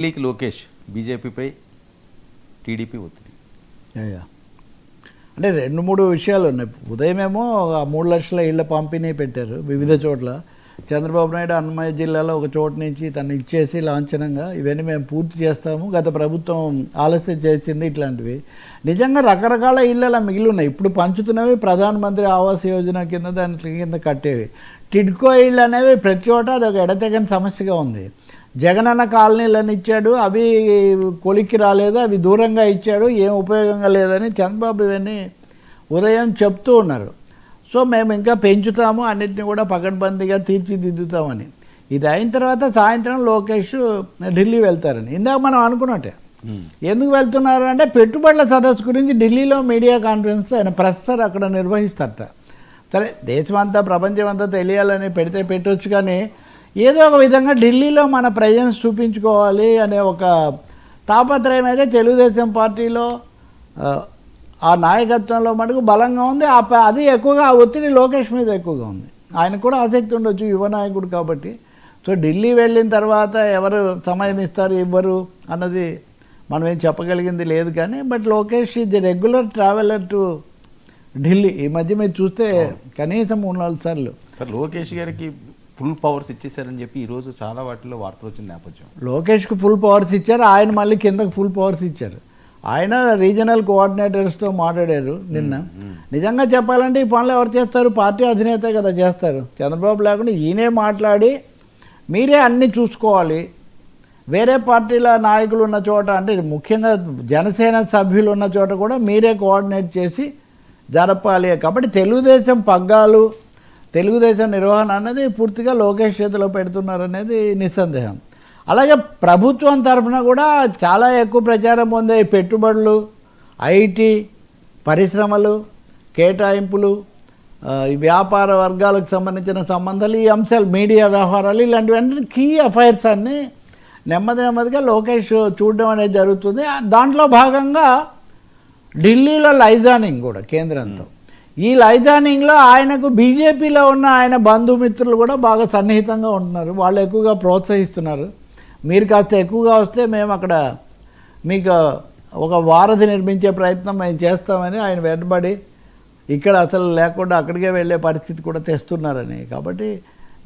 ఢిల్లీకి లోకేష్ బీజేపీపై టీడీపీ ఒత్తిడి. అంటే 2-3 విషయాలు ఉన్నాయి. ఉదయమేమో 3 లక్షల ఇళ్ల పంపిణీ పెట్టారు వివిధ చోట్ల. చంద్రబాబు నాయుడు అన్నమయ్య జిల్లాలో ఒక చోటు నుంచి తను ఇచ్చేసి లాంఛనంగా ఇవన్నీ మేము పూర్తి చేస్తాము, గత ప్రభుత్వం ఆలస్యం చేసింది, ఇట్లాంటివి. నిజంగా రకరకాల ఇళ్ళు అలా మిగిలి ఉన్నాయి. ఇప్పుడు పంచుతున్నవి ప్రధానమంత్రి ఆవాస్ యోజన కింద దాని కింద కట్టేవి. టిడ్కో ఇళ్ళు అనేవి ప్రతి చోట అదొక ఎడతెగని సమస్యగా ఉంది. జగనన్న కాలనీలను ఇచ్చాడు, అవి కొలిక్కి రాలేదు, అవి దూరంగా ఇచ్చాడు, ఏం ఉపయోగంగా లేదని చంద్రబాబు ఇవన్నీ ఉదయం చెప్తూ ఉన్నారు. సో మేము ఇంకా పెంచుతాము, అన్నింటినీ కూడా పకడ్బందీగా తీర్చిదిద్దుతామని. ఇది అయిన తర్వాత సాయంత్రం లోకేష్ ఢిల్లీ వెళ్తారని ఇందాక మనం అనుకున్నట్టే. ఎందుకు వెళ్తున్నారు అంటే పెట్టుబడుల సదస్సు గురించి ఢిల్లీలో మీడియా కాన్ఫరెన్స్ ఆయన ప్రెస్సర్ అక్కడ నిర్వహిస్తారట. సరే దేశమంతా ప్రపంచమంతా తెలియాలని పెడితే పెట్టవచ్చు, కానీ ఏదో ఒక విధంగా ఢిల్లీలో మన ప్రెజెన్స్ చూపించుకోవాలి అనే ఒక తాపత్రయం అయితే తెలుగుదేశం పార్టీలో ఆ నాయకత్వంలో మటుకు బలంగా ఉంది. అది ఎక్కువగా ఆ ఒత్తిడి లోకేష్ మీద ఎక్కువగా ఉంది. ఆయనకు కూడా ఆసక్తి ఉండొచ్చు, యువ నాయకుడు కాబట్టి. సో ఢిల్లీ వెళ్ళిన తర్వాత ఎవరు సమయం ఇస్తారు ఇవ్వరు అన్నది మనం ఏం చెప్పగలిగింది లేదు, కానీ బట్ లోకేష్ ఇది రెగ్యులర్ ట్రావెలర్ టు ఢిల్లీ. ఈ మధ్య మీరు చూస్తే కనీసం 3-4 సార్లు. సార్ లోకేష్ గారికి ఫుల్ పవర్స్ ఇచ్చేసారని చెప్పి ఈరోజు చాలా వాటిలో వార్తలు వచ్చిన నేపథ్యం. లోకేష్కి ఫుల్ పవర్స్ ఇచ్చారు, ఆయన మళ్ళీ కిందకు ఫుల్ పవర్స్ ఇచ్చారు. ఆయన రీజనల్ కోఆర్డినేటర్స్తో మాట్లాడారు నిన్న. నిజంగా చెప్పాలంటే ఈ పనులు ఎవరు చేస్తారు? పార్టీ అధినేత కదా చేస్తారు. చంద్రబాబు లేకుండా ఈయనే మాట్లాడి మీరే అన్నీ చూసుకోవాలి, వేరే పార్టీల నాయకులు ఉన్న చోట, అంటే ముఖ్యంగా జనసేన సభ్యులు ఉన్న చోట కూడా మీరే కోఆర్డినేట్ చేసి జరపాలి. కాబట్టి తెలుగుదేశం పగ్గాలు, తెలుగుదేశం నిర్వహణ అనేది పూర్తిగా లోకేష్ చేతిలో పెడుతున్నారనేది నిస్సందేహం. అలాగే ప్రభుత్వం తరఫున కూడా చాలా ఎక్కువ ప్రచారం పొందే పెట్టుబడులు, ఐటీ, పరిశ్రమలు, కేటాయింపులు, వ్యాపార వర్గాలకు సంబంధించిన సంబంధాలు, ఈ అంశాలు, మీడియా వ్యవహారాలు, ఇలాంటివన్నీ కీ అఫైర్స్ అన్నీ నెమ్మదిగా లోకేష్ చూడడం అనేది జరుగుతుంది. దాంట్లో భాగంగా ఢిల్లీలో లైజానింగ్ కూడా కేంద్రంతో. ఈ లైజానింగ్లో ఆయనకు బీజేపీలో ఉన్న ఆయన బంధుమిత్రులు కూడా బాగా సన్నిహితంగా ఉంటున్నారు. వాళ్ళు ఎక్కువగా ప్రోత్సహిస్తున్నారు. మీరు కాస్త ఎక్కువగా వస్తే మేము అక్కడ మీకు ఒక వారధి నిర్మించే ప్రయత్నం మేము చేస్తామని ఆయన వెంటబడి ఇక్కడ అసలు లేకుండా అక్కడికే వెళ్ళే పరిస్థితి కూడా తెస్తున్నారని. కాబట్టి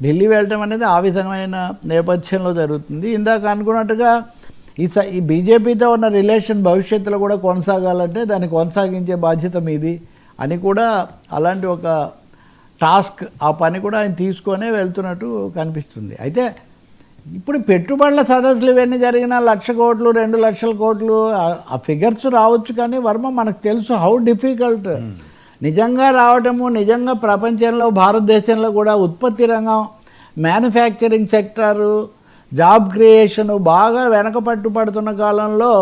ఢిల్లీ వెళ్ళటం అనేది ఆ విధమైన నేపథ్యంలో జరుగుతుంది. ఇందాక అనుకున్నట్టుగా ఈ బీజేపీతో ఉన్న రిలేషన్ భవిష్యత్తులో కూడా కొనసాగాలంటే దాన్ని కొనసాగించే బాధ్యత మీది అని కూడా అలాంటి ఒక టాస్క్, ఆ పని కూడా ఆయన తీసుకొనే వెళ్తున్నట్టు కనిపిస్తుంది. అయితే ఇప్పుడు పెట్టుబడుల సదస్సులు ఇవన్నీ జరిగిన 1,00,000 కోట్లు 2 లక్షల కోట్లు ఆ ఫిగర్స్ రావచ్చు, కానీ వర్మ మనకు తెలుసు హౌ డిఫికల్ట్ నిజంగా రావటము. నిజంగా ప్రపంచంలో భారతదేశంలో కూడా ఉత్పత్తి రంగం, మ్యానుఫ్యాక్చరింగ్ సెక్టారు, జాబ్ క్రియేషను బాగా వెనకపట్టుపడుతున్న కాలంలో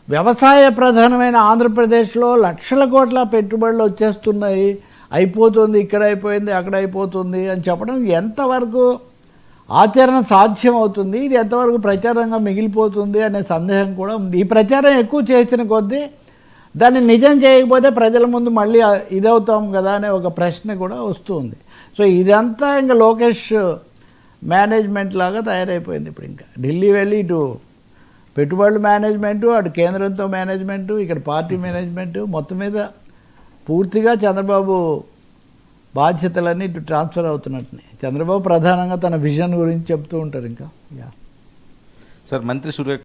వ్యవసాయ ప్రధానమైన ఆంధ్రప్రదేశ్లో 1,00,000 కోట్ల పెట్టుబడులు వచ్చేస్తున్నాయి, అయిపోతుంది, ఇక్కడ అయిపోయింది, అక్కడ అయిపోతుంది అని చెప్పడం ఎంతవరకు ఆచరణ సాధ్యం అవుతుంది, ఇది ఎంతవరకు ప్రచారంగా మిగిలిపోతుంది అనే సందేహం కూడా ఉంది. ఈ ప్రచారం ఎక్కువ చేసిన కొద్దీ దాన్ని నిజం చేయకపోతే ప్రజల ముందు మళ్ళీ ఇదవుతాం కదా అనే ఒక ప్రశ్న కూడా వస్తుంది. సో ఇదంతా ఇంకా లోకేష్ మేనేజ్మెంట్ లాగా తయారైపోయింది. ఇప్పుడు ఇంకా ఢిల్లీ వెళ్ళి ఇటు పెట్టుబడుల మేనేజ్మెంటు, అటు కేంద్రంతో మేనేజ్మెంటు, ఇక్కడ పార్టీ మేనేజ్మెంటు, మొత్తం మీద పూర్తిగా చంద్రబాబు బాధ్యతలన్నీ ఇటు ట్రాన్స్ఫర్ అవుతున్నట్టునే. చంద్రబాబు ప్రధానంగా తన విజన్ గురించి చెప్తూ ఉంటారు. ఇంకా సార్ మంత్రి సురేఖ